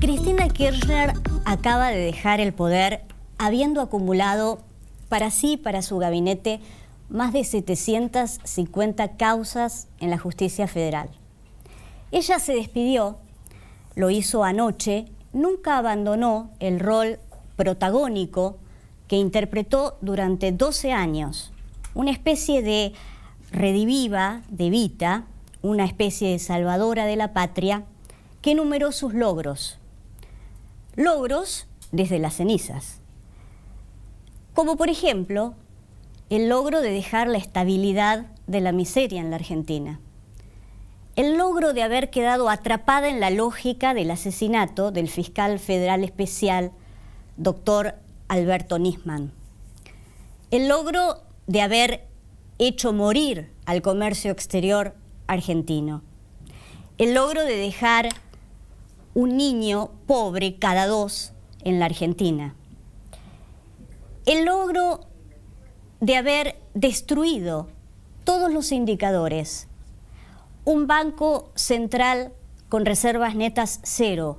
Cristina Kirchner acaba de dejar el poder habiendo acumulado para sí y para su gabinete más de 750 causas en la justicia federal. Ella se despidió, lo hizo anoche, nunca abandonó el rol protagónico que interpretó durante 12 años, una especie de rediviva de Evita, una especie de salvadora de la patria, que enumeró sus logros desde las cenizas, como por ejemplo el logro de dejar la estabilidad de la miseria en la Argentina, el logro de haber quedado atrapada en la lógica del asesinato del fiscal federal especial, doctor Alberto Nisman, el logro de haber hecho morir al comercio exterior argentino, el logro de dejar un niño pobre cada 2 en la Argentina, el logro de haber destruido todos los indicadores, un banco central con reservas netas 0,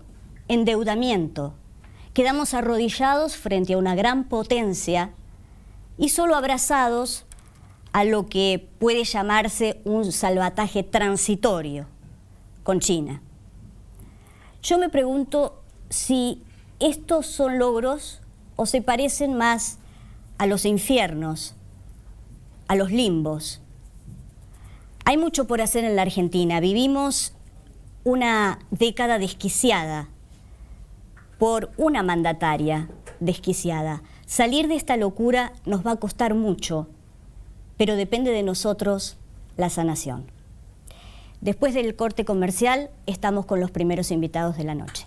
endeudamiento, quedamos arrodillados frente a una gran potencia y solo abrazados a lo que puede llamarse un salvataje transitorio con China. Yo me pregunto si estos son logros o se parecen más a los infiernos, a los limbos. Hay mucho por hacer en la Argentina. Vivimos una década desquiciada por una mandataria desquiciada. Salir de esta locura nos va a costar mucho, pero depende de nosotros la sanación. Después del corte comercial, estamos con los primeros invitados de la noche.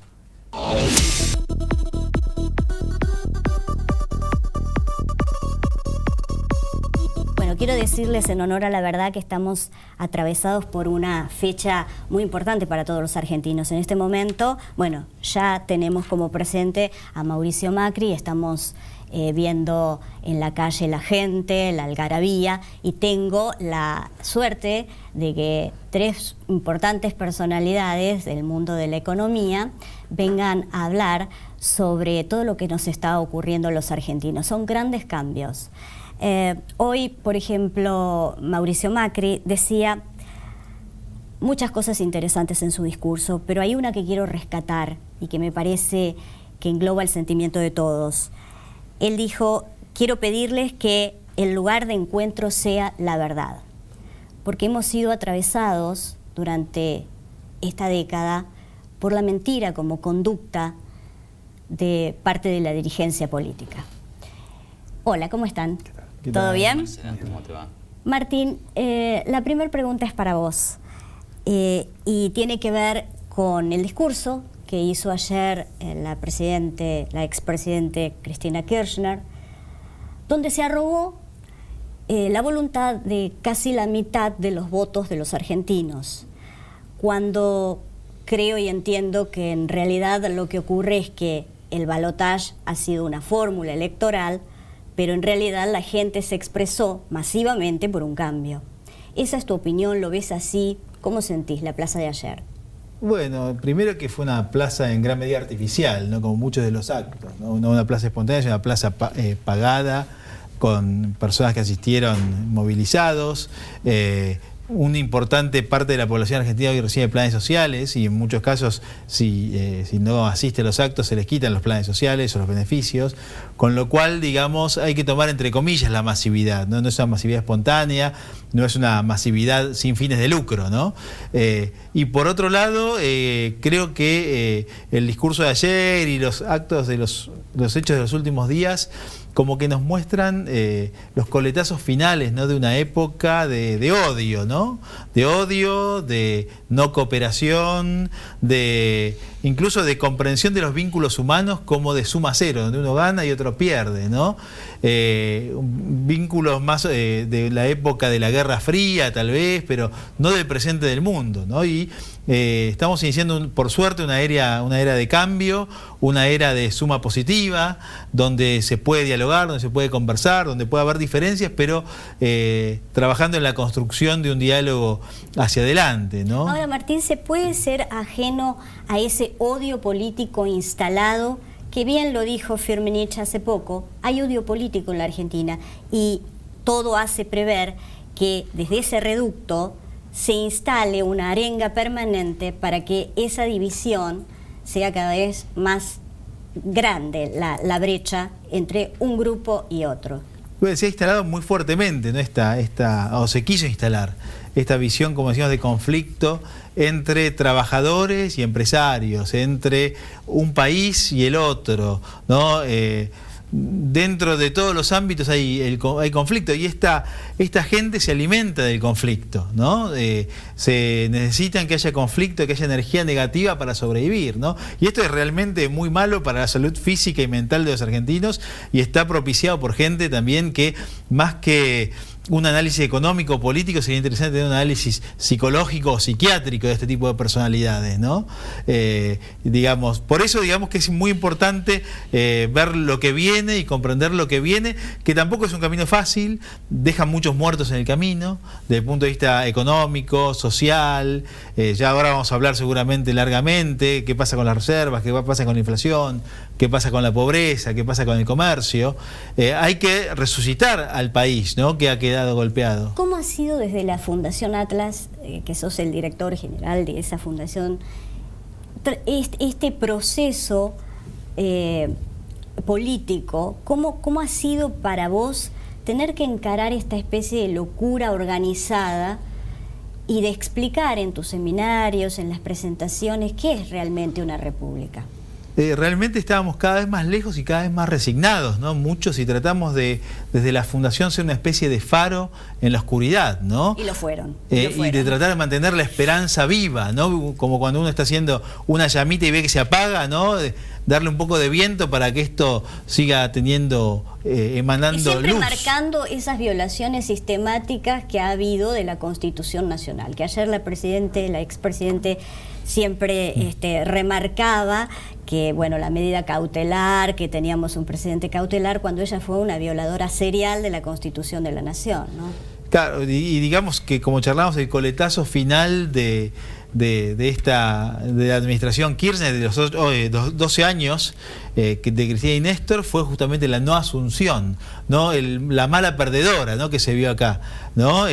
Bueno, quiero decirles en honor a la verdad que estamos atravesados por una fecha muy importante para todos los argentinos. En este momento, bueno, ya tenemos como presente a Mauricio Macri, estamos viendo en la calle la gente, la algarabía, y tengo la suerte de que 3 importantes personalidades del mundo de la economía vengan a hablar sobre todo lo que nos está ocurriendo a los argentinos. Son grandes cambios. Hoy, por ejemplo, Mauricio Macri decía muchas cosas interesantes en su discurso, pero hay una que quiero rescatar y que me parece que engloba el sentimiento de todos. Él dijo: quiero pedirles que el lugar de encuentro sea la verdad, porque hemos sido atravesados durante esta década por la mentira como conducta de parte de la dirigencia política. Hola, ¿cómo están? ¿Todo bien? ¿Cómo te va? Martín, la primera pregunta es para vos y tiene que ver con el discurso que hizo ayer la expresidente Cristina Kirchner, donde se arrogó la voluntad de casi la mitad de los votos de los argentinos, cuando creo y entiendo que en realidad lo que ocurre es que el balotaje ha sido una fórmula electoral, pero en realidad la gente se expresó masivamente por un cambio. ¿Esa es tu opinión? ¿Lo ves así? ¿Cómo sentís la plaza de ayer? Bueno, primero que fue una plaza en gran medida artificial, ¿no? Como muchos de los actos, ¿no? No una plaza espontánea, sino una plaza pagada, con personas que asistieron movilizados. Una importante parte de la población argentina hoy recibe planes sociales y en muchos casos si no asiste a los actos se les quitan los planes sociales o los beneficios, con lo cual, digamos, hay que tomar entre comillas la masividad, ¿no? No es una masividad espontánea, no es una masividad sin fines de lucro, ¿no? Y por otro lado, creo que el discurso de ayer y los actos de los hechos de los últimos días como que nos muestran los coletazos finales, ¿no? De una época de odio, ¿no? De odio, de no cooperación, incluso de comprensión de los vínculos humanos como de suma cero, donde uno gana y otro pierde, ¿no? Vínculos más de la época de la Guerra Fría, tal vez, pero no del presente del mundo, ¿no? Y estamos iniciando, por suerte, una era de cambio, una era de suma positiva, donde se puede dialogar, donde se puede conversar, donde puede haber diferencias, pero trabajando en la construcción de un diálogo hacia adelante, ¿no? Ahora, Martín, ¿se puede ser ajeno a ese odio político instalado? Que bien lo dijo Firmenich hace poco, hay odio político en la Argentina y todo hace prever que desde ese reducto se instale una arenga permanente para que esa división sea cada vez más grande, la brecha entre un grupo y otro. Se ha instalado muy fuertemente, ¿no? O se quiso instalar esta visión, como decíamos, de conflicto entre trabajadores y empresarios, entre un país y el otro, ¿no? Dentro de todos los ámbitos hay conflicto y esta gente se alimenta del conflicto, ¿no? Se necesitan que haya conflicto, que haya energía negativa para sobrevivir, ¿no? Y esto es realmente muy malo para la salud física y mental de los argentinos y está propiciado por gente también que, más que un análisis económico, político, sería interesante tener un análisis psicológico o psiquiátrico de este tipo de personalidades, ¿no? Por eso digamos que es muy importante ver lo que viene y comprender lo que viene, que tampoco es un camino fácil, deja muchos muertos en el camino, desde el punto de vista económico, social, ya ahora vamos a hablar seguramente largamente, qué pasa con las reservas, qué pasa con la inflación, qué pasa con la pobreza, qué pasa con el comercio. Hay que resucitar al país, ¿no? Que ha quedado golpeado. ¿Cómo ha sido desde la Fundación Atlas, que sos el director general de esa fundación, este proceso político? ¿Cómo ha sido para vos tener que encarar esta especie de locura organizada y de explicar en tus seminarios, en las presentaciones, qué es realmente una república? Realmente estábamos cada vez más lejos y cada vez más resignados, ¿no? Muchos, y tratamos de, desde la Fundación, ser una especie de faro en la oscuridad, ¿no? Y lo fueron. Y de tratar de mantener la esperanza viva, ¿no? Como cuando uno está haciendo una llamita y ve que se apaga, ¿no? Darle un poco de viento para que esto siga teniendo, emanando y siempre luz. Marcando esas violaciones sistemáticas que ha habido de la Constitución Nacional, que ayer la expresidente siempre remarcaba que, bueno, la medida cautelar, que teníamos un presidente cautelar, cuando ella fue una violadora serial de la Constitución de la Nación, ¿no? Claro, y digamos que, como charlamos, el coletazo final de la administración Kirchner, de los 12 años de Cristina y Néstor, fue justamente la no asunción, ¿no? La mala perdedora, ¿no? Que se vio acá, ¿no?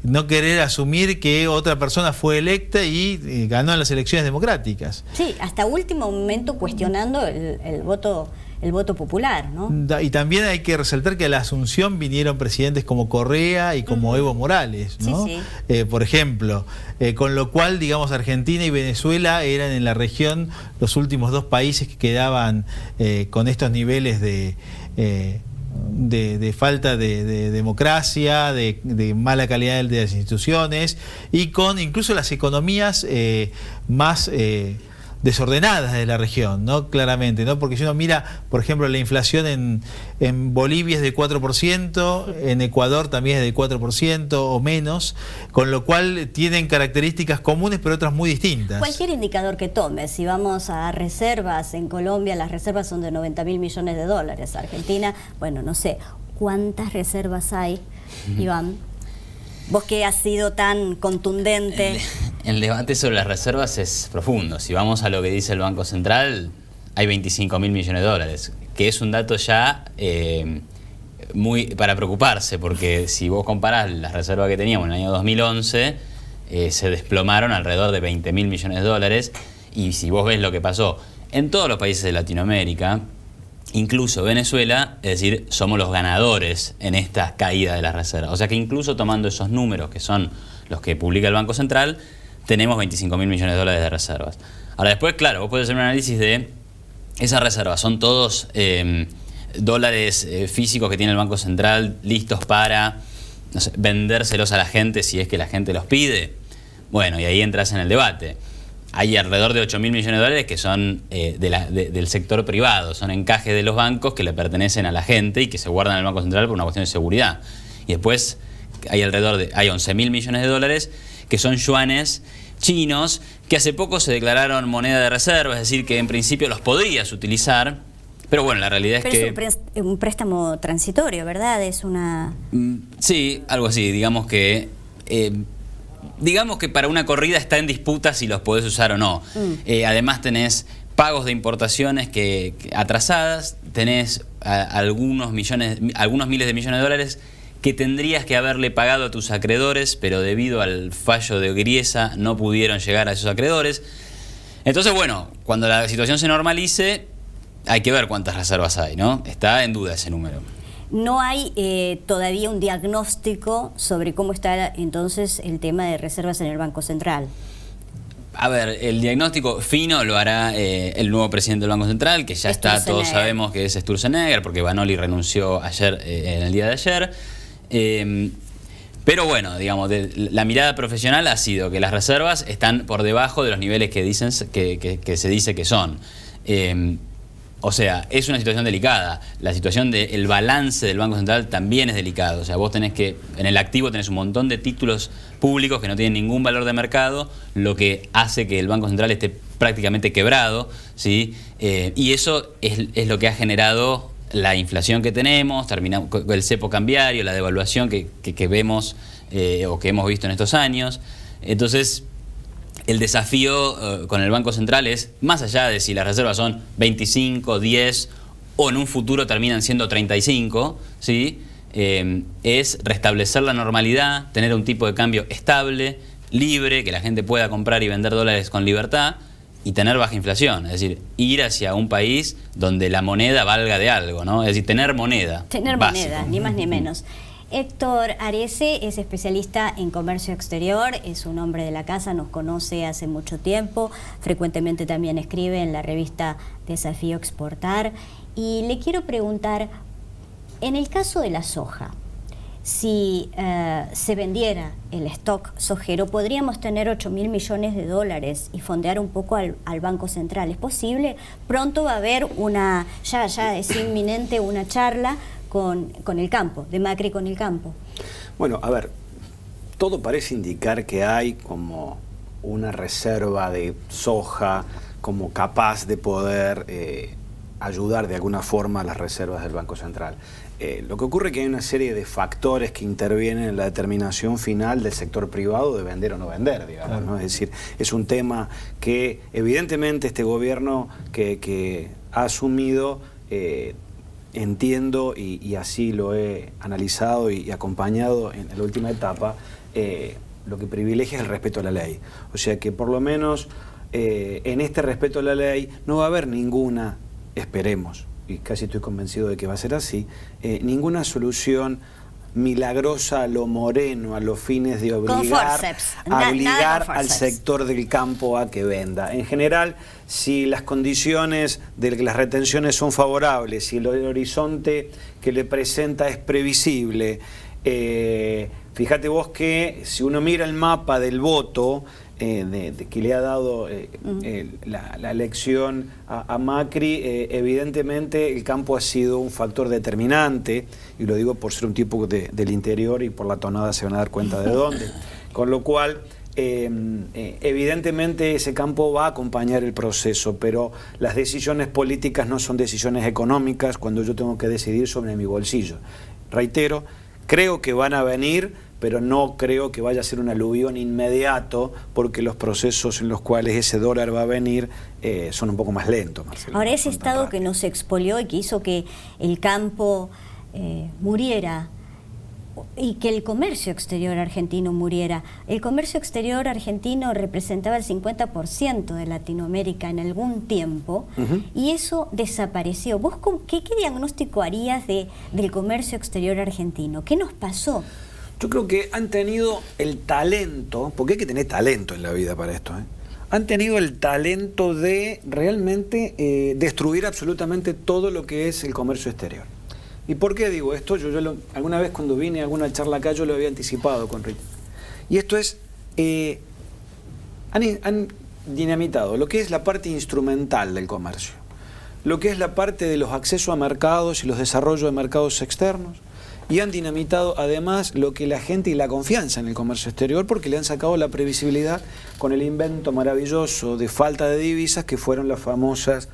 No querer asumir que otra persona fue electa y ganó en las elecciones democráticas. Sí, hasta último momento cuestionando el voto popular, ¿no? Y también hay que resaltar que a la asunción vinieron presidentes como Correa y como Evo Morales, ¿no? Sí, sí. Por ejemplo, con lo cual, digamos, Argentina y Venezuela eran en la región los últimos dos países que quedaban con estos niveles de falta de democracia, de mala calidad de las instituciones y con incluso las economías más desordenadas de la región, ¿no? Claramente, ¿no? Porque si uno mira, por ejemplo, la inflación en Bolivia es del 4%, en Ecuador también es del 4% o menos, con lo cual tienen características comunes pero otras muy distintas. Cualquier indicador que tomes, si vamos a reservas, en Colombia las reservas son de 90.000 millones de dólares, Argentina, bueno, no sé, ¿cuántas reservas hay, Iván? Vos que has sido tan contundente. El debate sobre las reservas es profundo. Si vamos a lo que dice el Banco Central, hay 25.000 millones de dólares, que es un dato ya muy para preocuparse, porque si vos comparás las reservas que teníamos en el año 2011, se desplomaron alrededor de 20.000 millones de dólares, y si vos ves lo que pasó en todos los países de Latinoamérica, incluso Venezuela, es decir, somos los ganadores en esta caída de las reservas. O sea que incluso tomando esos números, que son los que publica el Banco Central, tenemos 25.000 millones de dólares de reservas. Ahora después, claro, vos podés hacer un análisis de esas reservas. ¿Son todos dólares físicos que tiene el Banco Central listos para, no sé, vendérselos a la gente si es que la gente los pide? Bueno, y ahí entras en el debate. Hay alrededor de 8.000 millones de dólares que son del sector privado, son encajes de los bancos que le pertenecen a la gente y que se guardan en el Banco Central por una cuestión de seguridad. Y después hay hay 11.000 millones de dólares que son yuanes chinos que hace poco se declararon moneda de reserva, es decir, que en principio los podrías utilizar, pero bueno, la realidad es que... Pero es un préstamo transitorio, ¿verdad? Es una... Sí, algo así, digamos que para una corrida está en disputa si los podés usar o no. Además tenés pagos de importaciones atrasadas, tenés algunos miles de millones de dólares que tendrías que haberle pagado a tus acreedores, pero debido al fallo de Griesa no pudieron llegar a esos acreedores. Entonces, bueno, cuando la situación se normalice, hay que ver cuántas reservas hay, ¿no? Está en duda ese número. No hay todavía un diagnóstico sobre cómo está entonces el tema de reservas en el Banco Central. A ver, el diagnóstico fino lo hará el nuevo presidente del Banco Central, que ya está, todos sabemos que es Sturzenegger, porque Vanoli renunció ayer, en el día de ayer. Pero bueno, digamos, la mirada profesional ha sido que las reservas están por debajo de los niveles que se dice que son. O sea, es una situación delicada. La situación del balance del Banco Central también es delicado. O sea, vos tenés que, en el activo tenés un montón de títulos públicos que no tienen ningún valor de mercado, lo que hace que el Banco Central esté prácticamente quebrado, ¿sí? Y eso es lo que ha generado la inflación que tenemos, el cepo cambiario, la devaluación que vemos o que hemos visto en estos años. Entonces, el desafío con el Banco Central es, más allá de si las reservas son 25, 10 o en un futuro terminan siendo 35, ¿sí? Es restablecer la normalidad, tener un tipo de cambio estable, libre, que la gente pueda comprar y vender dólares con libertad y tener baja inflación. Es decir, ir hacia un país donde la moneda valga de algo, ¿no? Es decir, tener moneda. Tener moneda, ni más ni menos. Héctor Arese es especialista en comercio exterior, es un hombre de la casa, nos conoce hace mucho tiempo, frecuentemente también escribe en la revista Desafío Exportar. Y le quiero preguntar, en el caso de la soja, si se vendiera el stock sojero, podríamos tener 8.000 millones de dólares y fondear un poco al Banco Central. ¿Es posible? Pronto va a haber ya es inminente una charla con el campo, de Macri con el campo. Bueno, a ver, todo parece indicar que hay como una reserva de soja como capaz de poder ayudar de alguna forma a las reservas del Banco Central. Lo que ocurre es que hay una serie de factores que intervienen en la determinación final del sector privado de vender o no vender, digamos, ¿no? Es decir, es un tema que evidentemente este gobierno que ha asumido, entiendo y así lo he analizado y acompañado en la última etapa, lo que privilegia es el respeto a la ley. O sea que por lo menos en este respeto a la ley no va a haber ninguna, esperemos, y casi estoy convencido de que va a ser así, ninguna solución milagrosa a lo Moreno, a los fines de obligar al sector del campo a que venda. En general, si las condiciones de las retenciones son favorables, si el horizonte que le presenta es previsible, fíjate vos que si uno mira el mapa del voto que le ha dado la elección a Macri, evidentemente el campo ha sido un factor determinante, y lo digo por ser un tipo del interior y por la tonada se van a dar cuenta de dónde. Con lo cual, evidentemente ese campo va a acompañar el proceso, pero las decisiones políticas no son decisiones económicas cuando yo tengo que decidir sobre mi bolsillo. Reitero, creo que van a venir, pero no creo que vaya a ser un aluvión inmediato, porque los procesos en los cuales ese dólar va a venir son un poco más lentos, Marcelo. Ahora, ese Estado que nos expolió y que hizo que el campo muriera y que el comercio exterior argentino muriera. El comercio exterior argentino representaba el 50% de Latinoamérica en algún tiempo, y eso desapareció. ¿Vos qué diagnóstico harías del comercio exterior argentino? ¿Qué nos pasó? Yo creo que han tenido el talento, porque hay que tener talento en la vida para esto, han tenido el talento de realmente destruir absolutamente todo lo que es el comercio exterior. ¿Y por qué digo esto? Yo alguna vez cuando vine a alguna charla acá yo lo había anticipado con Rita. Y esto es, han dinamitado lo que es la parte instrumental del comercio, lo que es la parte de los accesos a mercados y los desarrollos de mercados externos, y han dinamitado además lo que la gente y la confianza en el comercio exterior, porque le han sacado la previsibilidad con el invento maravilloso de falta de divisas que fueron las famosas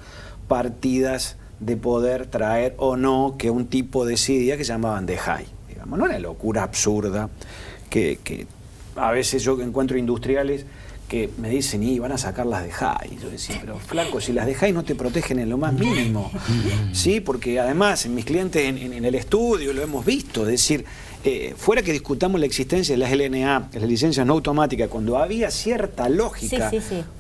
partidas de poder traer o no que un tipo decidía, que llamaban de high, digamos, no una locura absurda que a veces yo encuentro industriales que me dicen, y van a sacar las de high. Yo decía, pero flaco, si las de high no te protegen en lo más mínimo. Sí, porque además en mis clientes en el estudio lo hemos visto, es decir, fuera que discutamos la existencia de las LNA, las licencias no automáticas, cuando había cierta lógica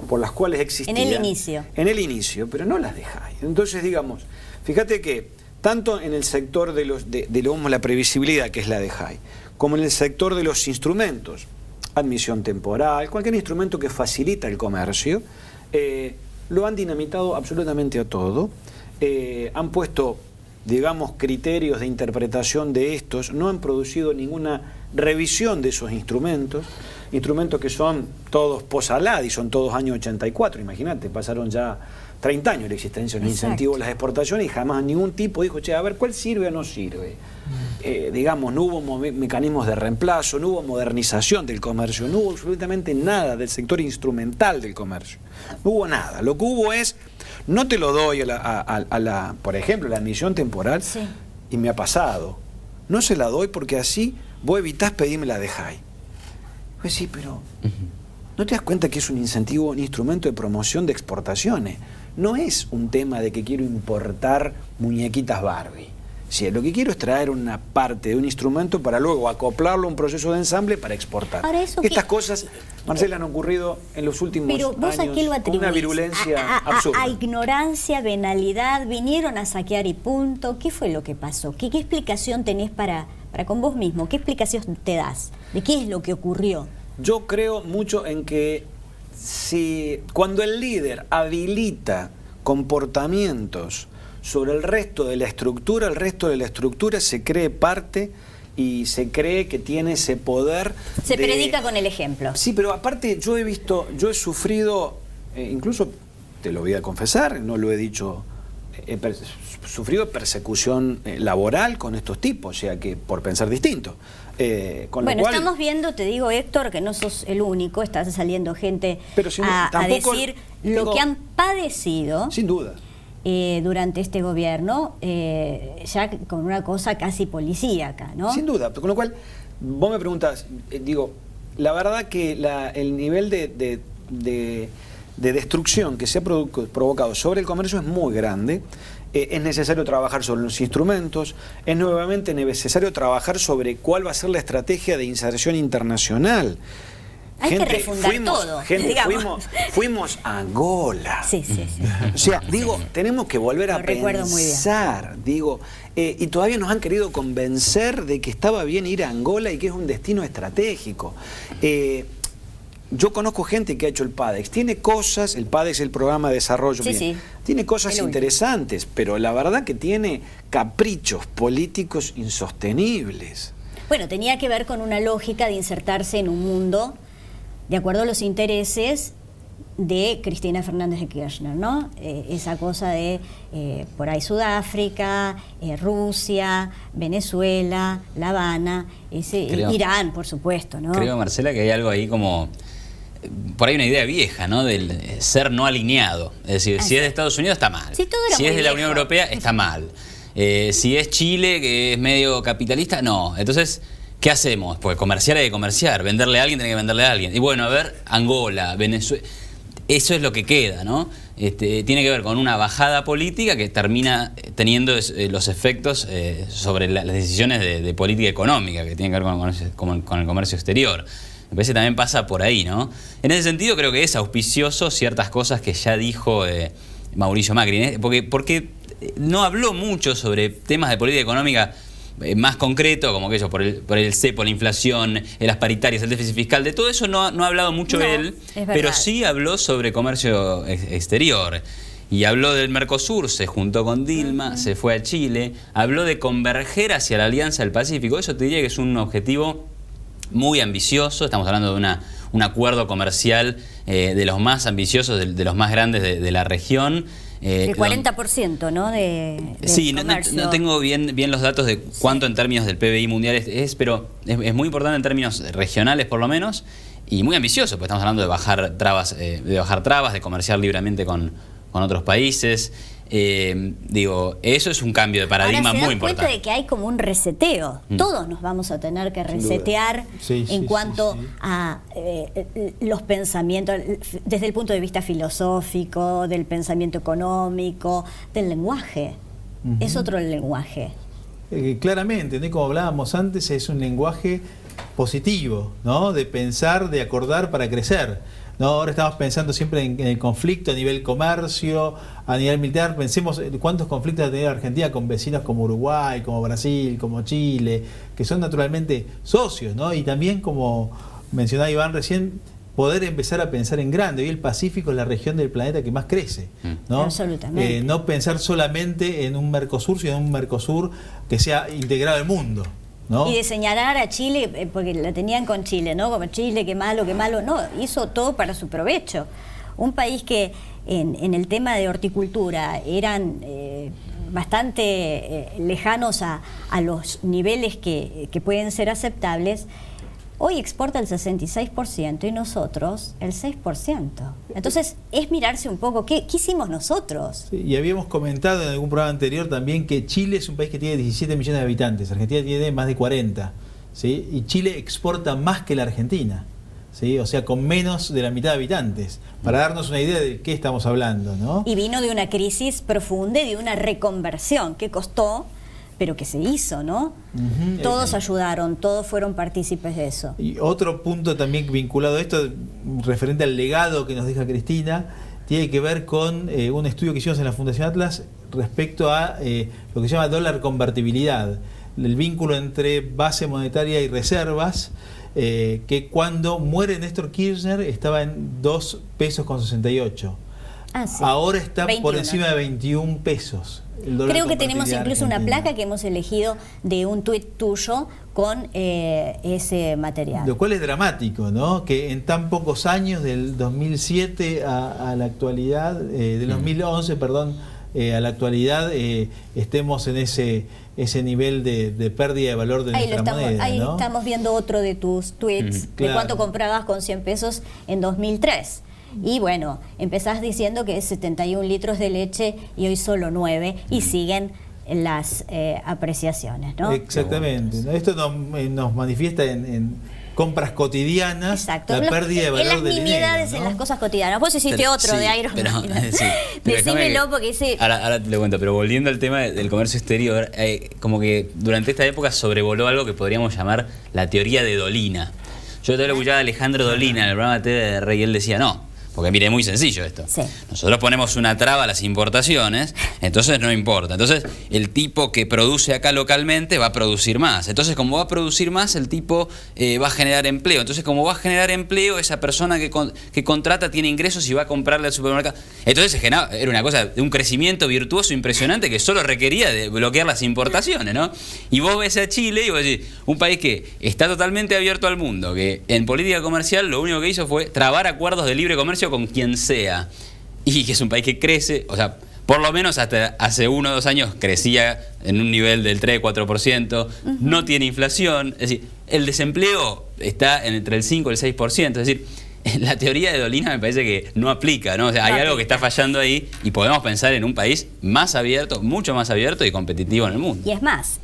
por las cuales existían. En el inicio. En el inicio, pero no las de high. Entonces, digamos, fíjate que tanto en el sector de la previsibilidad, que es la de high, como en el sector de los instrumentos, admisión temporal, cualquier instrumento que facilita el comercio, lo han dinamitado absolutamente a todo. Han puesto, digamos, criterios de interpretación de estos, no han producido ninguna revisión de esos instrumentos que son todos post-Aladi, son todos años 84, imagínate, pasaron ya 30 años de existencia en el incentivo a las exportaciones y jamás ningún tipo dijo, che, a ver, ¿cuál sirve o no sirve? Digamos, no hubo mecanismos de reemplazo, no hubo modernización del comercio, no hubo absolutamente nada del sector instrumental del comercio. No hubo nada. Lo que hubo es, no te lo doy por ejemplo, la admisión temporal, y me ha pasado. No se la doy porque así vos evitás pedirme la de high. Pues sí, pero ¿no te das cuenta que es un incentivo, un instrumento de promoción de exportaciones? No es un tema de que quiero importar muñequitas Barbie. Sí, lo que quiero es traer una parte de un instrumento para luego acoplarlo a un proceso de ensamble para exportar. Ahora, estas cosas, Marcela, han ocurrido en los últimos años. Pero vos aquí lo atribuís una virulencia absurda. A ignorancia, venalidad, vinieron a saquear y punto. ¿Qué fue lo que pasó? ¿Qué explicación tenés para con vos mismo? ¿Qué explicación te das? ¿De qué es lo que ocurrió? Yo creo mucho en que cuando el líder habilita comportamientos sobre el resto de la estructura se cree parte y se cree que tiene ese poder. Se predica con el ejemplo. Sí, pero aparte yo he sufrido, incluso te lo voy a confesar, no lo he dicho, he sufrido persecución laboral con estos tipos, o sea que por pensar distinto. Bueno, estamos viendo, te digo, Héctor, que no sos el único, está saliendo gente a decir lo que han padecido. Sin duda. Durante este gobierno, ya con una cosa casi policíaca, ¿no? Sin duda, con lo cual, vos me preguntás, digo, la verdad que el nivel de destrucción que se ha provocado sobre el comercio es muy grande. Es necesario trabajar sobre los instrumentos, es nuevamente necesario trabajar sobre cuál va a ser la estrategia de inserción internacional. Hay que refundar todo. Fuimos a Angola. Sí. O sea, digo, tenemos que volver a pensar. Digo, y todavía nos han querido convencer de que estaba bien ir a Angola y que es un destino estratégico. Yo conozco gente que ha hecho el PADEX. Tiene cosas, el PADEX es el programa de desarrollo. Tiene cosas interesantes, pero la verdad que tiene caprichos políticos insostenibles. Bueno, tenía que ver con una lógica de insertarse en un mundo de acuerdo a los intereses de Cristina Fernández de Kirchner, ¿no? Esa cosa de por ahí Sudáfrica, Rusia, Venezuela, La Habana, Irán, por supuesto, ¿no? Creo, Marcela, que hay algo ahí como... Por ahí una idea vieja, ¿no? Del ser no alineado. Es decir, si es de Estados Unidos está mal. Si es de la Unión Europea está mal. Si es Chile, que es medio capitalista, no. Entonces, ¿qué hacemos? Pues comerciar hay que comerciar. Venderle a alguien tiene que venderle a alguien. Y bueno, a ver, Angola, Venezuela... Eso es lo que queda, ¿no? Tiene que ver con una bajada política que termina teniendo los efectos sobre las decisiones de política económica que tienen que ver con el comercio exterior. Me parece que también pasa por ahí, ¿no? En ese sentido creo que es auspicioso ciertas cosas que ya dijo Mauricio Macri, porque no habló mucho sobre temas de política económica más concreto, como que eso, por el cepo, la inflación, las paritarias, el déficit fiscal, de todo eso no ha hablado mucho él, pero sí habló sobre comercio exterior. Y habló del Mercosur, se juntó con Dilma, se fue a Chile, habló de converger hacia la Alianza del Pacífico. Eso te diría que es un objetivo muy ambicioso. Estamos hablando de un acuerdo comercial de los más ambiciosos, de los más grandes de la región. El 40%, ¿no? Sí, no tengo bien los datos de cuánto en términos del PBI mundial es, pero es muy importante en términos regionales por lo menos, y muy ambicioso, porque estamos hablando de bajar trabas, de comerciar libremente con otros países. Digo, eso es un cambio de paradigma muy importante. Ahora se dan cuenta de que hay como un reseteo. Todos nos vamos a tener que resetear en cuanto a los pensamientos, desde el punto de vista filosófico, del pensamiento económico, del lenguaje. Es otro lenguaje. Claramente, ¿no? Como hablábamos antes, es un lenguaje positivo, ¿no? De pensar, de acordar para crecer. No, ahora estamos pensando siempre en el conflicto a nivel comercio, a nivel militar. Pensemos cuántos conflictos ha tenido Argentina con vecinos como Uruguay, como Brasil, como Chile, que son naturalmente socios, ¿no? Y también, como mencionaba Iván recién, poder empezar a pensar en grande. Hoy el Pacífico es la región del planeta que más crece, ¿no? Absolutamente. No pensar solamente en un Mercosur, sino en un Mercosur que sea integrado al mundo, ¿no? Y de señalar a Chile, porque la tenían con Chile, ¿no? Como Chile, qué malo, no, hizo todo para su provecho. Un país que en el tema de horticultura eran bastante lejanos a los niveles que pueden ser aceptables, hoy exporta el 66% y nosotros el 6%. Entonces, es mirarse un poco, ¿qué hicimos nosotros? Sí, y habíamos comentado en algún programa anterior también que Chile es un país que tiene 17 millones de habitantes, Argentina tiene más de 40, ¿sí? Y Chile exporta más que la Argentina, ¿sí? O sea, con menos de la mitad de habitantes, para darnos una idea de qué estamos hablando, ¿no? Y vino de una crisis profunda y de una reconversión que costó, pero que se hizo, ¿no? Todos ayudaron, todos fueron partícipes de eso. Y otro punto también vinculado a esto, referente al legado que nos deja Cristina, tiene que ver con un estudio que hicimos en la Fundación Atlas respecto a lo que se llama dólar convertibilidad, el vínculo entre base monetaria y reservas, que cuando muere Néstor Kirchner estaba en 2 pesos con 68. Sí. Ahora está 21. Por encima de 21 pesos. Creo que tenemos incluso una placa que hemos elegido de un tuit tuyo con ese material. Lo cual es dramático, ¿no? Que en tan pocos años, del 2007 a la actualidad, del 2011, perdón, a la actualidad, estemos en ese nivel de pérdida de valor de nuestra moneda, ahí ¿no? estamos viendo otro de tus tweets, de cuánto comprabas con 100 pesos en 2003. Y bueno, empezás diciendo que es 71 litros de leche y hoy solo 9 y siguen las apreciaciones, ¿no? Exactamente, ¿no? Esto nos manifiesta en compras cotidianas. Exacto. La pérdida de valor del dinero, en las nimiedades, ¿no? En las cosas cotidianas. Vos hiciste otro de Iron Man. Decímelo porque ese... Ahora te lo cuento, pero volviendo al tema del comercio exterior, como que durante esta época sobrevoló algo que podríamos llamar la teoría de Dolina. Yo te lo escuchaba a Alejandro Dolina en el programa de TV de Rey y él decía, no, porque mire, es muy sencillo esto. Sí. Nosotros ponemos una traba a las importaciones, entonces no importa. Entonces, el tipo que produce acá localmente va a producir más. Entonces, como va a producir más, el tipo va a generar empleo. Entonces, como va a generar empleo, esa persona que contrata tiene ingresos y va a comprarle al supermercado. Entonces, era una cosa de un crecimiento virtuoso impresionante que solo requería de bloquear las importaciones, ¿no? Y vos ves a Chile y vos decís, un país que está totalmente abierto al mundo, que en política comercial lo único que hizo fue trabar acuerdos de libre comercio con quien sea, y que es un país que crece, o sea, por lo menos hasta hace 1 o 2 años crecía en un nivel del 3-4%, no tiene inflación, es decir, el desempleo está entre el 5 y el 6%, es decir, la teoría de Dolina me parece que no aplica, ¿no? O sea, hay algo que está fallando ahí y podemos pensar en un país más abierto, mucho más abierto y competitivo en el mundo. Y es más,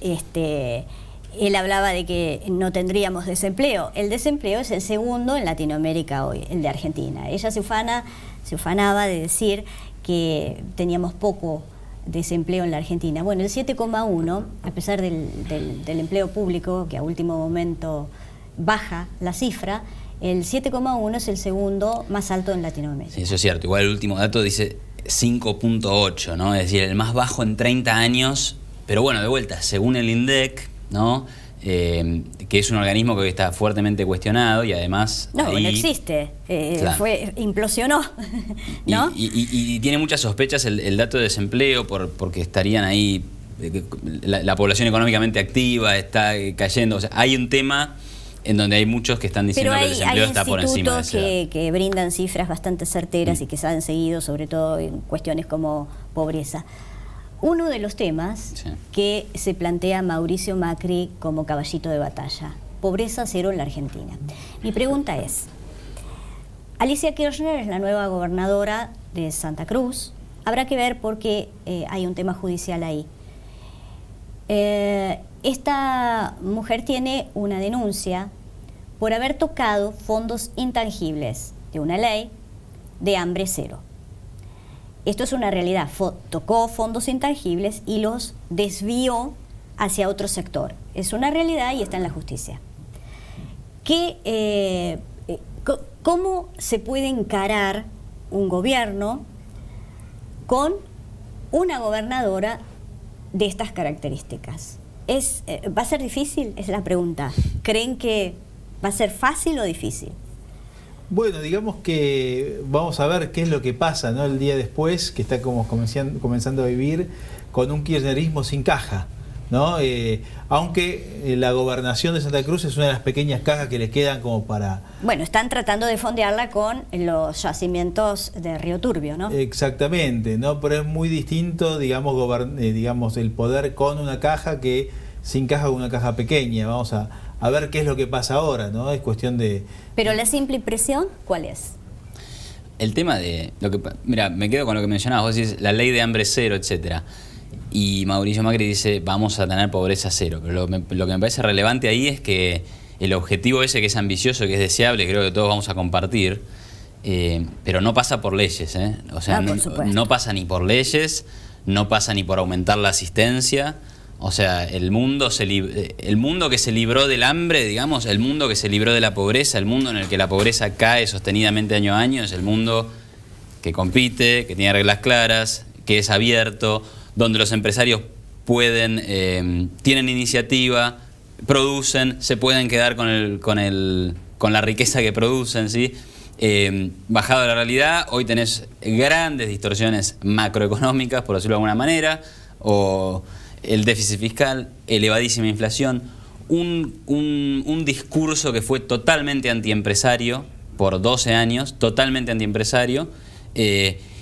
él hablaba de que no tendríamos desempleo. El desempleo es el segundo en Latinoamérica hoy, el de Argentina. Ella se ufanaba de decir que teníamos poco desempleo en la Argentina. Bueno, el 7,1, a pesar del empleo público, que a último momento baja la cifra, el 7,1 es el segundo más alto en Latinoamérica. Sí, eso es cierto. Igual el último dato dice 5.8, ¿no? Es decir, el más bajo en 30 años. Pero bueno, de vuelta, según el INDEC, ¿no? Que es un organismo que está fuertemente cuestionado y además... No, ahí, no existe. claro. Implosionó, ¿no? Y tiene muchas sospechas el dato de desempleo porque estarían ahí... La población económicamente activa está cayendo. O sea, hay un tema en donde hay muchos que están diciendo Pero que el desempleo está por encima de institutos esa edad. que brindan cifras bastante certeras y que se han seguido, sobre todo en cuestiones como pobreza. Uno de los temas Sí. que se plantea Mauricio Macri como caballito de batalla, pobreza cero en la Argentina. Mi pregunta es, Alicia Kirchner es la nueva gobernadora de Santa Cruz, habrá que ver porque hay un tema judicial ahí. Esta mujer tiene una denuncia por haber tocado fondos intangibles de una ley de hambre cero. Esto es una realidad, tocó fondos intangibles y los desvió hacia otro sector. Es una realidad y está en la justicia. ¿Cómo se puede encarar un gobierno con una gobernadora de estas características? ¿Va a ser difícil? Es la pregunta. ¿Creen que va a ser fácil o difícil? Bueno, digamos que vamos a ver qué es lo que pasa, ¿no? El día después, que está como comenzando a vivir con un kirchnerismo sin caja, ¿no? Aunque la gobernación de Santa Cruz es una de las pequeñas cajas que le quedan como para... Bueno, están tratando de fondearla con los yacimientos de Río Turbio, ¿no? Exactamente, ¿no? Pero es muy distinto, digamos, digamos, el poder con una caja que sin caja con una caja pequeña. Vamos a ver qué es lo que pasa ahora, ¿no? Es cuestión de... Pero la simple impresión, ¿cuál es? El tema de... Mira, me quedo con lo que mencionabas, vos decís la ley de hambre cero, etcétera. Y Mauricio Macri dice, vamos a tener pobreza cero. Pero lo que me parece relevante ahí es que el objetivo ese que es ambicioso, que es deseable, creo que todos vamos a compartir, pero no pasa por leyes, ¿eh? O sea, no pasa ni por leyes, no pasa ni por aumentar la asistencia. O sea, el mundo que se libró del hambre, digamos, el mundo que se libró de la pobreza, el mundo en el que la pobreza cae sostenidamente año a año, es el mundo que compite, que tiene reglas claras, que es abierto, donde los empresarios tienen iniciativa, producen, se pueden quedar con la riqueza que producen, ¿sí? Bajado a la realidad, hoy tenés grandes distorsiones macroeconómicas, por decirlo de alguna manera, o el déficit fiscal, elevadísima inflación, un discurso que fue totalmente antiempresario por 12 años, totalmente antiempresario,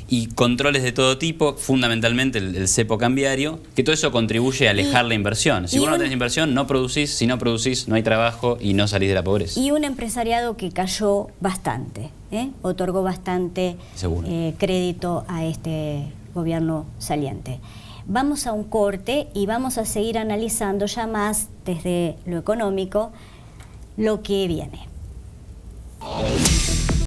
y controles de todo tipo, fundamentalmente el cepo cambiario, que todo eso contribuye a alejar la inversión. Si vos no tenés inversión, no producís, si no producís, no hay trabajo y no salís de la pobreza. Y un empresariado que cayó bastante, otorgó bastante crédito a este gobierno saliente. Vamos a un corte y vamos a seguir analizando ya más desde lo económico lo que viene.